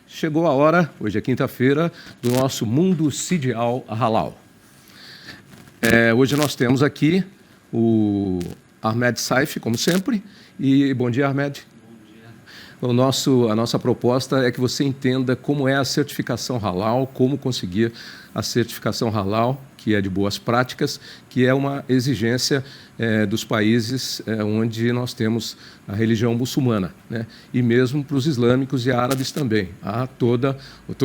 chegou a hora, hoje é quinta-feira, do nosso Mundo Sidial Halal. Hoje nós temos aqui o Ahmed Saif, como sempre. E bom dia, Ahmed. Bom dia. A nossa proposta é que você entenda como é a certificação halal, como conseguir a certificação halal, que é de boas práticas, que é uma exigência dos países onde nós temos a religião muçulmana, né? E mesmo para os islâmicos e árabes também. Há todo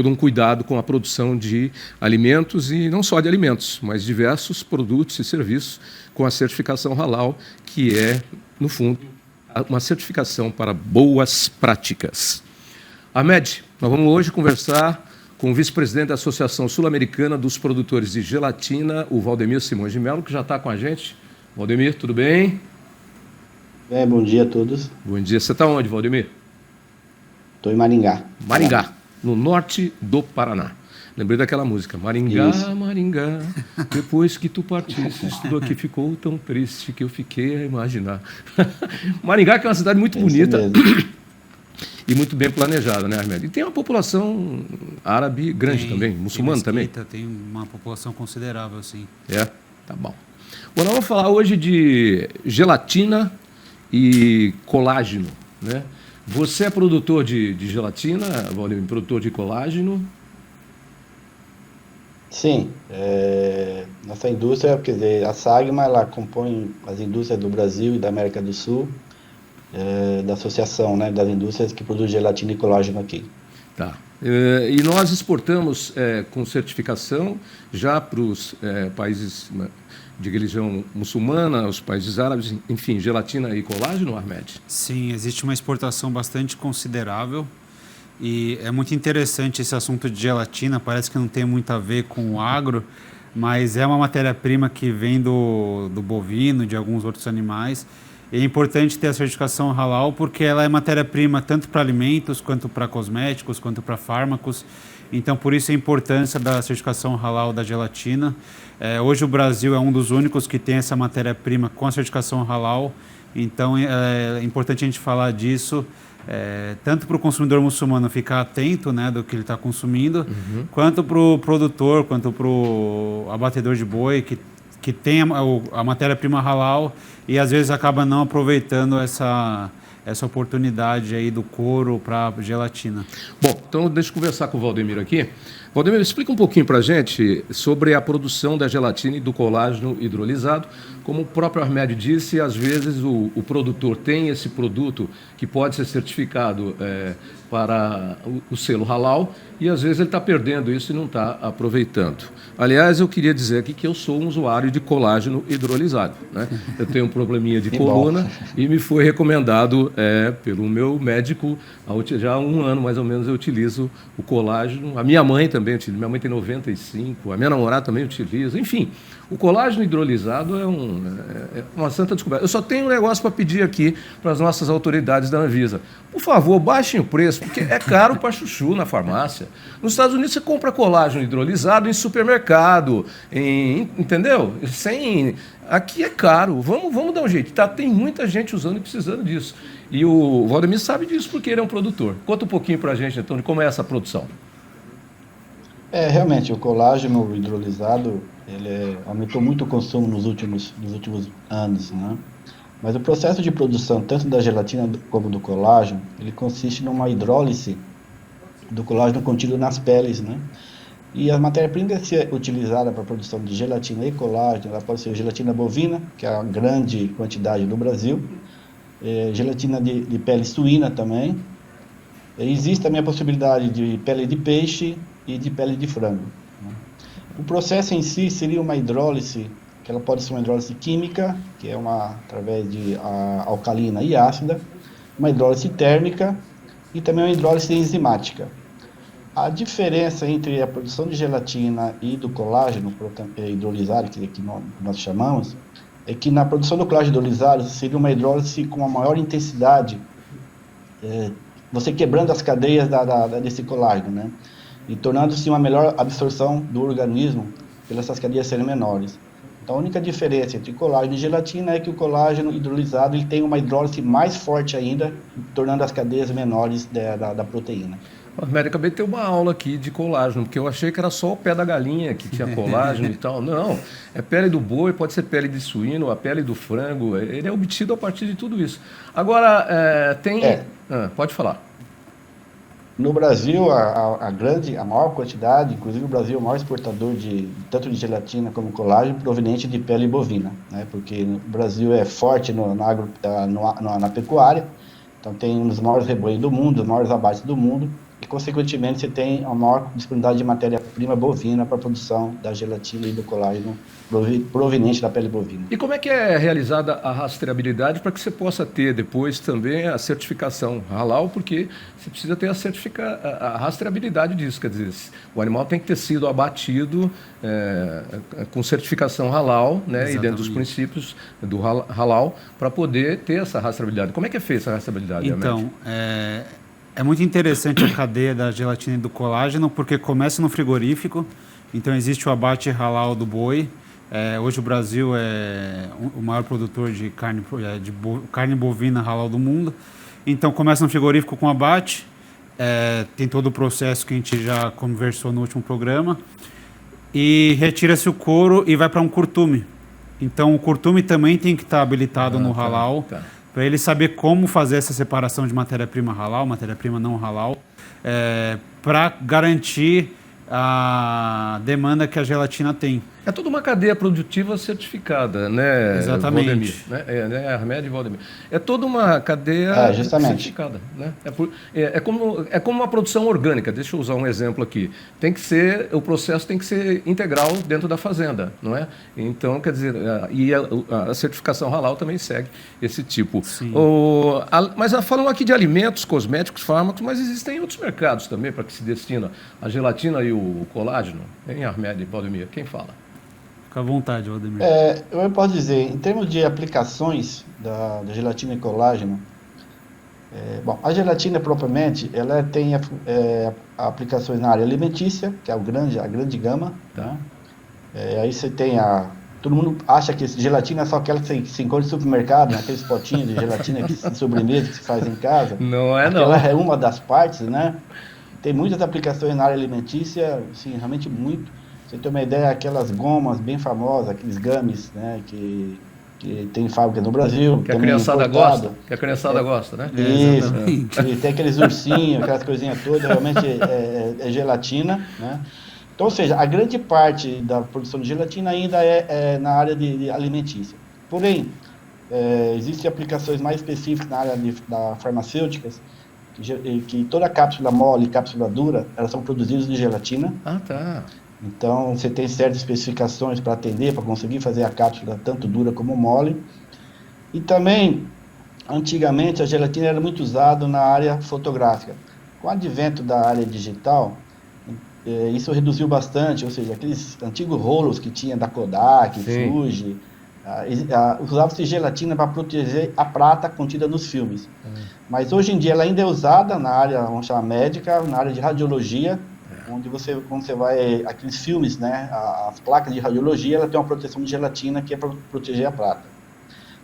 um cuidado com a produção de alimentos, e não só de alimentos, mas diversos produtos e serviços com a certificação halal, que é, no fundo, uma certificação para boas práticas. Ahmed, nós vamos hoje conversar com o vice-presidente da Associação Sul-Americana dos Produtores de Gelatina, o Valdemir Simões de Mello, que já está com a gente. Valdemir, tudo bem? Bom dia a todos. Bom dia. Você está onde, Valdemir? Estou em Maringá. Maringá, no norte do Paraná. Lembrei daquela música, Maringá, isso. Maringá, depois que tu partiste, tudo aqui ficou tão triste que eu fiquei a imaginar. Maringá, que é uma cidade muito bonita e muito bem planejada, né, Ahmed? E tem uma população árabe grande também, muçulmana também. Tem uma população considerável, sim. Tá bom. Bom, nós vamos falar hoje de gelatina e colágeno, né? Você é produtor de gelatina, Valdemir, produtor de colágeno? Sim, nossa indústria, quer dizer, a SAGMA, ela compõe as indústrias do Brasil e da América do Sul, da associação, né, das indústrias que produzem gelatina e colágeno aqui. Tá. E nós exportamos com certificação já para os países de religião muçulmana, os países árabes, enfim, gelatina e colágeno, Ahmed? Sim, existe uma exportação bastante considerável. E é muito interessante esse assunto de gelatina, parece que não tem muito a ver com o agro, mas é uma matéria-prima que vem do bovino, de alguns outros animais. E é importante ter a certificação halal porque ela é matéria-prima tanto para alimentos, quanto para cosméticos, quanto para fármacos. Então, por isso a importância da certificação halal da gelatina. Hoje o Brasil é um dos únicos que tem essa matéria-prima com a certificação halal. Então, é importante a gente falar disso. Tanto para o consumidor muçulmano ficar atento, né, do que ele está consumindo, quanto para o produtor, quanto para o abatedor de boi que tem a matéria-prima halal e às vezes acaba não aproveitando essa oportunidade aí do couro para gelatina. Bom, então deixa eu conversar com o Valdemir aqui. Valdemir, explica um pouquinho para a gente sobre a produção da gelatina e do colágeno hidrolisado. Como o próprio Ahmed disse, às vezes o produtor tem esse produto que pode ser certificado para o selo halal e às vezes ele está perdendo isso e não está aproveitando. Aliás, eu queria dizer aqui que eu sou um usuário de colágeno hidrolisado, né? Eu tenho um probleminha de coluna e me foi recomendado pelo meu médico, já há um ano mais ou menos eu utilizo o colágeno. A minha mãe também utiliza, minha mãe tem 95, a minha namorada também utiliza, enfim. O colágeno hidrolisado é uma santa descoberta. Eu só tenho um negócio para pedir aqui para as nossas autoridades da Anvisa. Por favor, baixem o preço, porque é caro para chuchu na farmácia. Nos Estados Unidos você compra colágeno hidrolisado em supermercado, entendeu? Aqui é caro. Vamos dar um jeito. Tem muita gente usando e precisando disso. E o Valdemir sabe disso porque ele é um produtor. Conta um pouquinho para a gente, então, de como é essa produção. Realmente, o colágeno hidrolisado ele aumentou muito o consumo nos últimos anos, né? Mas o processo de produção, tanto da gelatina como do colágeno, ele consiste numa hidrólise do colágeno contido nas peles, né? E a matéria-prima que é utilizada para a produção de gelatina e colágeno, ela pode ser gelatina bovina, que é a grande quantidade no Brasil, gelatina de pele suína também. Existe também a possibilidade de pele de peixe e de pele de frango. O processo em si seria uma hidrólise, que ela pode ser uma hidrólise química, que é através de alcalina e ácida, uma hidrólise térmica e também uma hidrólise enzimática. A diferença entre a produção de gelatina e do colágeno hidrolisado, que nós chamamos, é que na produção do colágeno hidrolisado seria uma hidrólise com uma maior intensidade, você quebrando as cadeias desse colágeno, né? E tornando-se uma melhor absorção do organismo pelas essas cadeias serem menores. Então, a única diferença entre colágeno e gelatina é que o colágeno hidrolisado ele tem uma hidrólise mais forte ainda, tornando as cadeias menores da proteína. Armédio, acabei de ter uma aula aqui de colágeno, porque eu achei que era só o pé da galinha que tinha colágeno e tal. Não, é pele do boi, pode ser pele de suíno, a pele do frango, ele é obtido a partir de tudo isso. Agora, pode falar. No Brasil, a maior quantidade, inclusive o Brasil é o maior exportador tanto de gelatina como colágeno, proveniente de pele bovina, né? Porque o Brasil é forte na pecuária, então tem um dos maiores rebanhos do mundo, os maiores abates do mundo, e consequentemente você tem a maior disponibilidade de matéria-prima bovina para a produção da gelatina e do colágeno proveniente da pele bovina. E como é que é realizada a rastreabilidade para que você possa ter depois também a certificação halal, porque você precisa ter a rastreabilidade disso, quer dizer, o animal tem que ter sido abatido com certificação halal, né, e dentro dos princípios do halal, para poder ter essa rastreabilidade. Como é que é feita essa rastreabilidade? Então, é muito interessante a cadeia da gelatina e do colágeno, porque começa no frigorífico, então existe o abate halal do boi. Hoje o Brasil é o maior produtor de carne bovina halal do mundo. Então começa no frigorífico com abate, tem todo o processo que a gente já conversou no último programa, e retira-se o couro e vai para um curtume. Então o curtume também tem que estar habilitado no halal, para ele saber como fazer essa separação de matéria-prima halal, matéria-prima não halal, para garantir a demanda que a gelatina tem. É toda uma cadeia produtiva certificada, né? Exatamente. Valdemir, né? Armédio e Valdemir. É toda uma cadeia certificada, né? É como uma produção orgânica. Deixa eu usar um exemplo aqui. O processo tem que ser integral dentro da fazenda, não é? Então, quer dizer, a certificação halal também segue esse tipo. Mas falando aqui de alimentos, cosméticos, fármacos, mas existem outros mercados também para que se destina a gelatina e o colágeno, hein, Armédio e Valdemir? Quem fala? Fica à vontade, Valdemir. Eu posso dizer, em termos de aplicações da gelatina e colágeno, a gelatina propriamente, ela tem aplicações na área alimentícia, que é a grande gama. Tá? Aí você tem todo mundo acha que gelatina é só aquela que se encontra no supermercado, né? Aqueles potinhos de gelatina de sobremesa que se faz em casa. Não é, Aquela é uma das partes, né? Tem muitas aplicações na área alimentícia, assim, realmente muito. Você tem uma ideia, aquelas gomas bem famosas, aqueles gummies, né, que tem fábrica no Brasil. Que a criançada gosta. Que a criançada gosta, né? Isso. E tem aqueles ursinhos, aquelas coisinhas todas, realmente é gelatina, né? Então, ou seja, a grande parte da produção de gelatina ainda é na área de alimentícia. Porém, existem aplicações mais específicas na área da farmacêuticas, que toda cápsula mole e cápsula dura, elas são produzidas de gelatina. Ah, tá. Então, você tem certas especificações para atender, para conseguir fazer a cápsula tanto dura como mole. E também, antigamente, a gelatina era muito usada na área fotográfica. Com o advento da área digital, isso reduziu bastante, ou seja, aqueles antigos rolos que tinha da Kodak, Fuji, usava-se gelatina para proteger a prata contida nos filmes. Mas hoje em dia ela ainda é usada na área, vamos chamar médica, na área de radiologia, onde quando você vai, aqueles filmes, né, as placas de radiologia, ela tem uma proteção de gelatina que é para proteger a prata.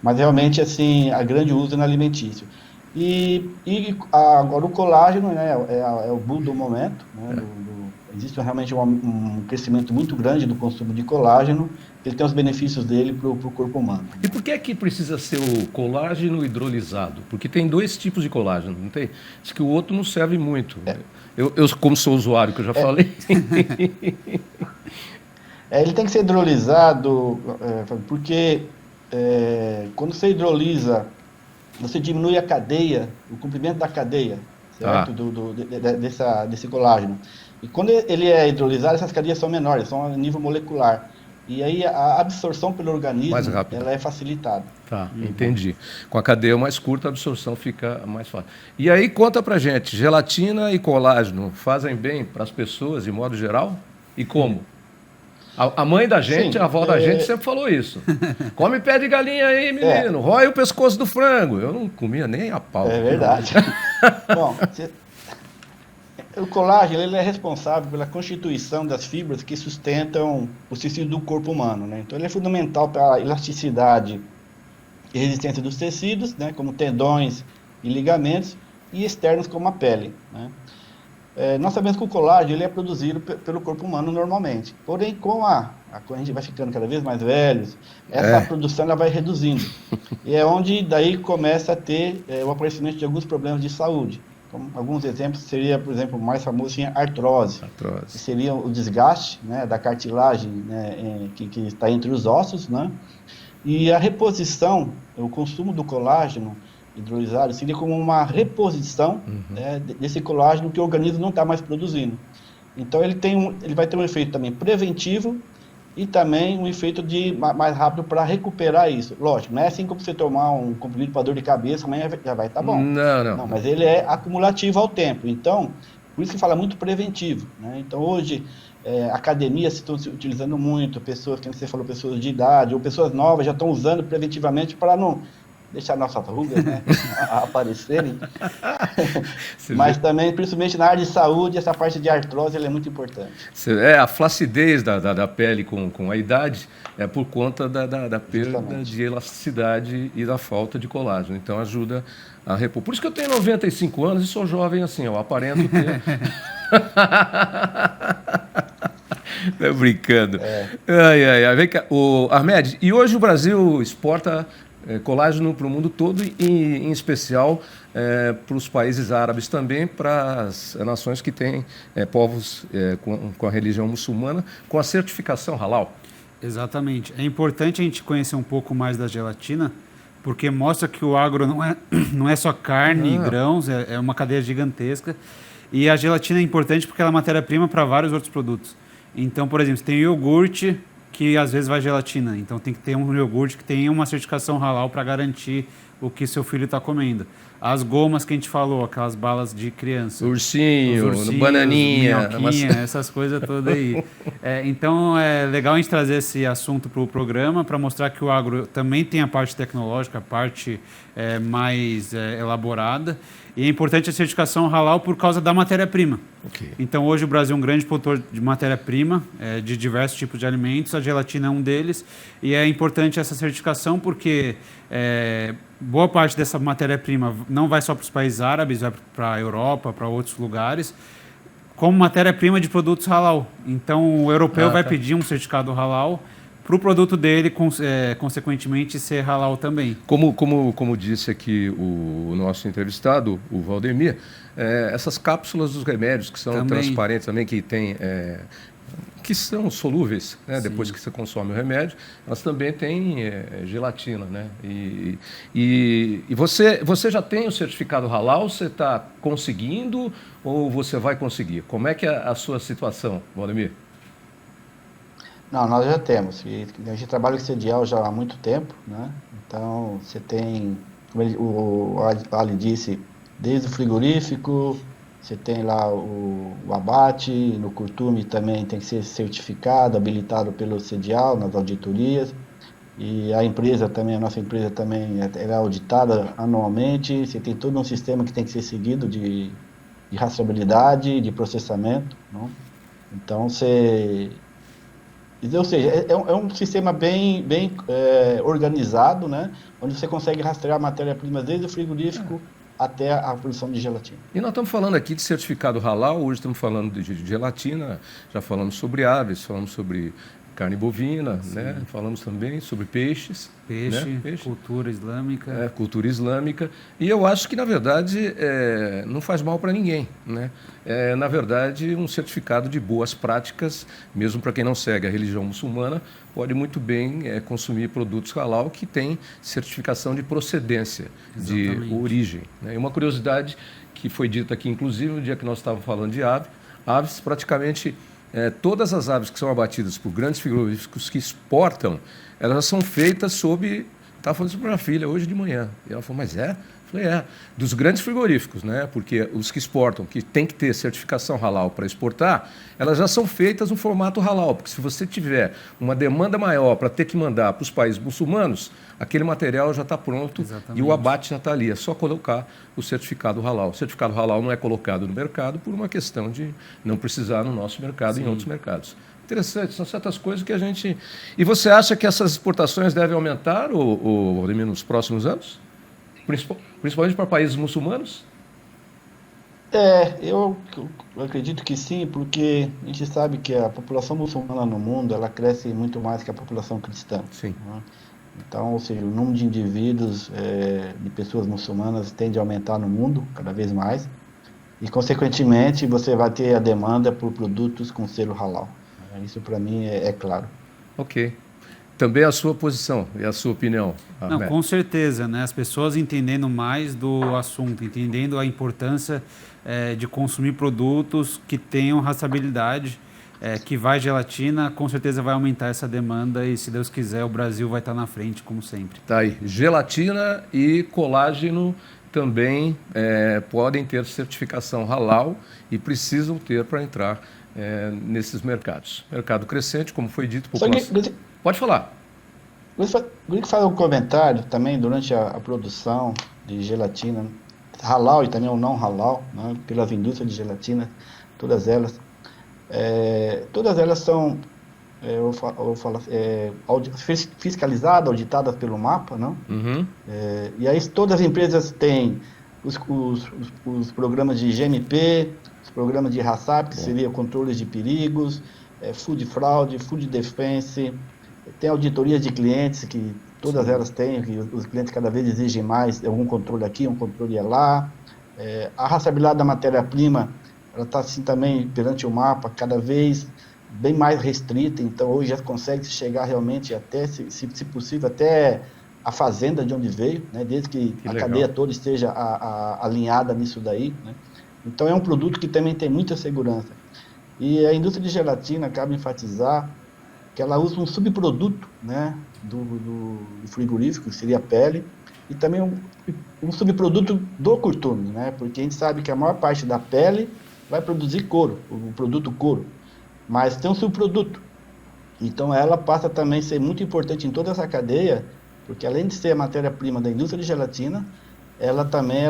Mas realmente, assim, a grande uso é no alimentício. E agora o colágeno, né, é o boom do momento, né, existe realmente um crescimento muito grande do consumo de colágeno, ele tem os benefícios dele para o corpo humano. E por que é que precisa ser o colágeno hidrolisado? Porque tem dois tipos de colágeno, não tem? Diz que o outro não serve muito. Eu como sou usuário, que eu já falei. Ele tem que ser hidrolisado, porque quando você hidrolisa, você diminui a cadeia, o comprimento da cadeia, certo? Desse colágeno. E quando ele é hidrolisado, essas cadeias são menores, são a nível molecular. E aí a absorção pelo organismo, ela é facilitada. Tá, entendi. Com a cadeia mais curta, a absorção fica mais fácil. E aí, conta pra gente, gelatina e colágeno fazem bem para as pessoas, de modo geral? E como? A mãe da gente, sim, a avó da gente sempre falou isso. Come pé de galinha aí, menino. Rói o pescoço do frango. Eu não comia nem a pau. É verdade. Bom, o colágeno ele é responsável pela constituição das fibras que sustentam os tecidos do corpo humano, né? Então ele é fundamental para a elasticidade e resistência dos tecidos, né? Como tendões e ligamentos, e externos como a pele, né? Nós sabemos que o colágeno ele é produzido pelo corpo humano normalmente. Porém, com a gente vai ficando cada vez mais velhos, essa produção ela vai reduzindo. E é onde daí começa a ter o aparecimento de alguns problemas de saúde. Então, alguns exemplos seria, por exemplo, o mais famoso seria a artrose. Que seria o desgaste, né, da cartilagem, né, que está entre os ossos, né? E a reposição, o consumo do colágeno hidrolisado seria como uma reposição né, desse colágeno que o organismo não está mais produzindo. Então ele vai ter um efeito também preventivo e também um efeito mais rápido para recuperar isso. Lógico, não é assim como você tomar um comprimido para dor de cabeça, amanhã já vai estar bom. Não, mas ele é acumulativo ao tempo. Então, por isso que fala muito preventivo, né? Então, hoje, academias estão se utilizando muito, pessoas, como você falou, pessoas de idade, ou pessoas novas já estão usando preventivamente para não deixar nossas rugas, né, aparecerem. Mas também, principalmente na área de saúde, essa parte de artrose ela é muito importante. A flacidez da pele com a idade é por conta da perda de elasticidade e da falta de colágeno. Então ajuda a repor. Por isso que eu tenho 95 anos e sou jovem assim, eu aparento ter... Tô brincando. Vem cá, Armed, e hoje o Brasil exporta colágeno para o mundo todo e, em especial, para os países árabes também, para as nações que têm povos com a religião muçulmana, com a certificação halal. Exatamente. É importante a gente conhecer um pouco mais da gelatina, porque mostra que o agro não é só carne e grãos, é uma cadeia gigantesca. E a gelatina é importante porque ela é matéria-prima para vários outros produtos. Então, por exemplo, tem iogurte que às vezes vai gelatina. Então tem que ter um iogurte que tenha uma certificação halal para garantir o que seu filho está comendo. As gomas que a gente falou, aquelas balas de criança. Ursinho, bananinha. Essas coisas todas aí. Então é legal a gente trazer esse assunto para o programa para mostrar que o agro também tem a parte tecnológica, a parte mais elaborada. E é importante a certificação halal por causa da matéria-prima. Okay. Então, hoje o Brasil é um grande produtor de matéria-prima, de diversos tipos de alimentos. A gelatina é um deles. E é importante essa certificação porque boa parte dessa matéria-prima não vai só para os países árabes, vai para a Europa, para outros lugares, como matéria-prima de produtos halal. Então, o europeu vai pedir um certificado halal para o produto dele, consequentemente, ser halal também. Como disse aqui o nosso entrevistado, o Valdemir, essas cápsulas dos remédios que são também transparentes também, que são solúveis, né? Depois que você consome o remédio, elas também têm gelatina, né? E você já tem o certificado halal? Você está conseguindo ou você vai conseguir? Como é que é a sua situação, Valdemir? Não, nós já temos. A gente trabalha com sedial já há muito tempo, né? Então, você tem, como o Ali disse, desde o frigorífico, você tem lá o abate, no curtume também tem que ser certificado, habilitado pelo sedial, nas auditorias. E a empresa também, a nossa empresa também é auditada anualmente. Você tem todo um sistema que tem que ser seguido de rastreabilidade, de processamento, não? Então, ou seja, é um sistema bem organizado, né? Onde você consegue rastrear matéria-prima desde o frigorífico até a produção de gelatina. E nós estamos falando aqui de certificado halal, hoje estamos falando de gelatina, já falamos sobre aves, falamos sobre carne bovina, né? Falamos também sobre peixes. Né? Cultura islâmica. Cultura islâmica. E eu acho que, na verdade, não faz mal para ninguém, né? Na verdade, um certificado de boas práticas, mesmo para quem não segue a religião muçulmana, pode muito bem consumir produtos halal que têm certificação de procedência, de origem, né? E uma curiosidade que foi dita aqui, inclusive, no dia que nós estávamos falando de aves, praticamente todas as aves que são abatidas por grandes frigoríficos que exportam, elas são feitas sob... Estava falando isso para minha filha hoje de manhã. E ela falou, mas Eu falei, dos grandes frigoríficos, né? Porque os que exportam, que tem que ter certificação halal para exportar, elas já são feitas no formato halal. Porque se você tiver uma demanda maior para ter que mandar para os países muçulmanos, aquele material já está pronto. Exatamente. E o abate já está ali. É só colocar o certificado halal. O certificado halal não é colocado no mercado por uma questão de não precisar no nosso mercado e em outros mercados. Interessante, são certas coisas que a gente... E você acha que essas exportações devem aumentar, Valdemir, nos próximos anos? Principalmente para países muçulmanos? Eu acredito que sim, porque a gente sabe que a população muçulmana no mundo, ela cresce muito mais que a população cristã. Sim. Né? Então, ou seja, o número de indivíduos, de pessoas muçulmanas tende a aumentar no mundo cada vez mais e, consequentemente, você vai ter a demanda por produtos com selo halal. Isso, para mim, é claro. Ok. Também a sua posição e a sua opinião, Não, Ahmed. com certeza, né? As pessoas entendendo mais do assunto, entendendo a importância de consumir produtos que tenham rastreabilidade, que vai gelatina, com certeza vai aumentar essa demanda e, se Deus quiser, o Brasil vai estar na frente, como sempre. Tá aí. Gelatina e colágeno também podem ter certificação halal e precisam ter para entrar nesses mercados. Mercado crescente, como foi dito. Pode falar. Gostaria de fazer um comentário também durante a produção de gelatina halal e também o não halal, né, pelas indústrias de gelatina, todas elas são fiscalizadas, auditadas pelo MAPA, não? Uhum. E aí todas as empresas têm os programas de GMP, os programas de HACCP, que seria controles de perigos, Food Fraud, Food Defense, tem auditorias de clientes, que todas elas têm, que os clientes cada vez exigem mais, algum controle aqui, um controle lá. A rastreabilidade da matéria-prima, ela está assim também perante o MAPA, cada vez bem mais restrita, então hoje já consegue chegar realmente até, se possível, até a fazenda de onde veio, né, desde que a legal. cadeia toda esteja alinhada nisso daí, né. Então é um produto que também tem muita segurança. E a indústria de gelatina, cabe enfatizar que ela usa um subproduto, né, do frigorífico, que seria a pele, e também um subproduto do curtume, né, porque a gente sabe que a maior parte da pele vai produzir couro, o produto couro, mas tem um subproduto. Então ela passa também a ser muito importante em toda essa cadeia, porque além de ser a matéria-prima da indústria de gelatina, ela também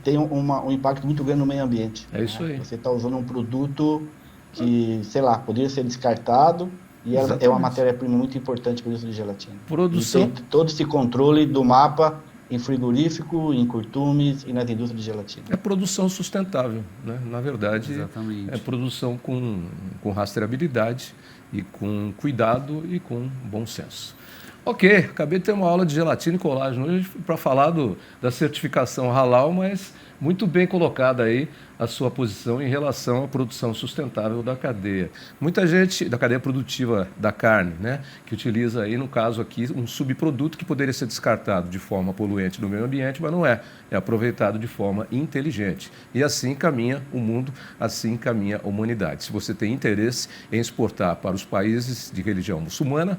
tem um impacto muito grande no meio ambiente. É isso aí. Você está usando um produto que, sei lá, poderia ser descartado, e ela é uma matéria-prima muito importante para a indústria de gelatina. Produção. E tem todo esse controle do MAPA em frigorífico, em curtumes e nas indústrias de gelatina. É produção sustentável, né? Na verdade, Exatamente. é produção com rastreabilidade e com cuidado e com bom senso. Ok, acabei de ter uma aula de gelatina e colágeno hoje para falar da certificação halal, mas muito bem colocada aí a sua posição em relação à produção sustentável da cadeia. Muita gente, da cadeia produtiva da carne, né, que utiliza aí, no caso aqui, um subproduto que poderia ser descartado de forma poluente no meio ambiente, mas não é. É aproveitado de forma inteligente. E assim caminha o mundo, assim caminha a humanidade. Se você tem interesse em exportar para os países de religião muçulmana,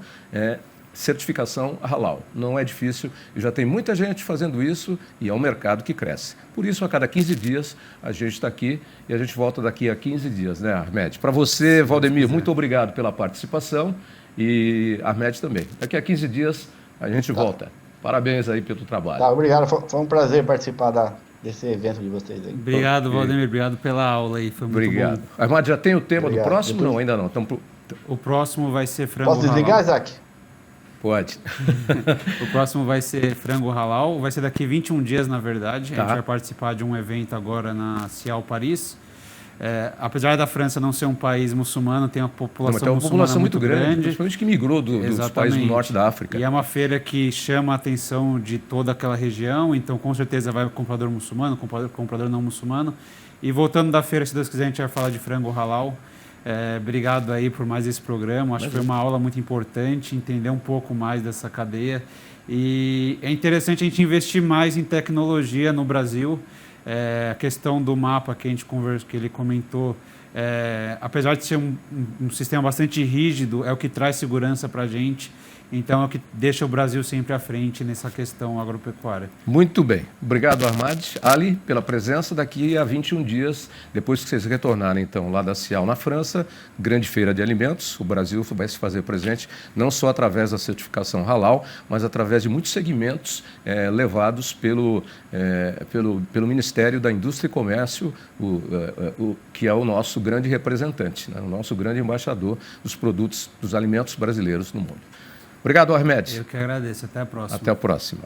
certificação halal. Não é difícil e já tem muita gente fazendo isso e é um mercado que cresce. Por isso, a cada 15 dias, a gente está aqui e a gente volta daqui a 15 dias, né, Ahmed? Para você, Valdemir, muito obrigado pela participação e Ahmed também. Daqui a 15 dias, a gente volta. Parabéns aí pelo trabalho. Tá, obrigado. Foi um prazer participar desse evento de vocês aí. Obrigado, Valdemir. Obrigado pela aula aí. Foi muito Obrigado. bom. Ahmed, já tem o tema do próximo? Depois... Não, ainda não. O próximo vai ser frango halal. Posso desligar, Isaac? Pode. O próximo vai ser frango halal. Vai ser daqui 21 dias, na verdade. Tá. A gente vai participar de um evento agora na Cial Paris. Apesar da França não ser um país muçulmano, tem uma população muito grande, principalmente que migrou dos países do norte da África. E é uma feira que chama a atenção de toda aquela região, então com certeza vai o comprador muçulmano, comprador não muçulmano. E voltando da feira, se Deus quiser, a gente vai falar de frango halal. Obrigado aí por mais esse programa. Acho que foi uma aula muito importante, entender um pouco mais dessa cadeia. E é interessante a gente investir mais em tecnologia no Brasil. A questão do mapa que a gente conversou, que ele comentou, apesar de ser um sistema bastante rígido, é o que traz segurança para a gente. Então é o que deixa o Brasil sempre à frente nessa questão agropecuária. Muito bem. Obrigado, Ahmed. Ali, pela presença. Daqui a 21 dias, depois que vocês retornarem, então, lá da Cial, na França, grande feira de alimentos, o Brasil vai se fazer presente, não só através da certificação halal, mas através de muitos segmentos levados pelo Ministério da Indústria e Comércio, que é o nosso grande representante, né? O nosso grande embaixador dos produtos, dos alimentos brasileiros no mundo. Obrigado, Ahmed. Eu que agradeço. Até a próxima. Até a próxima.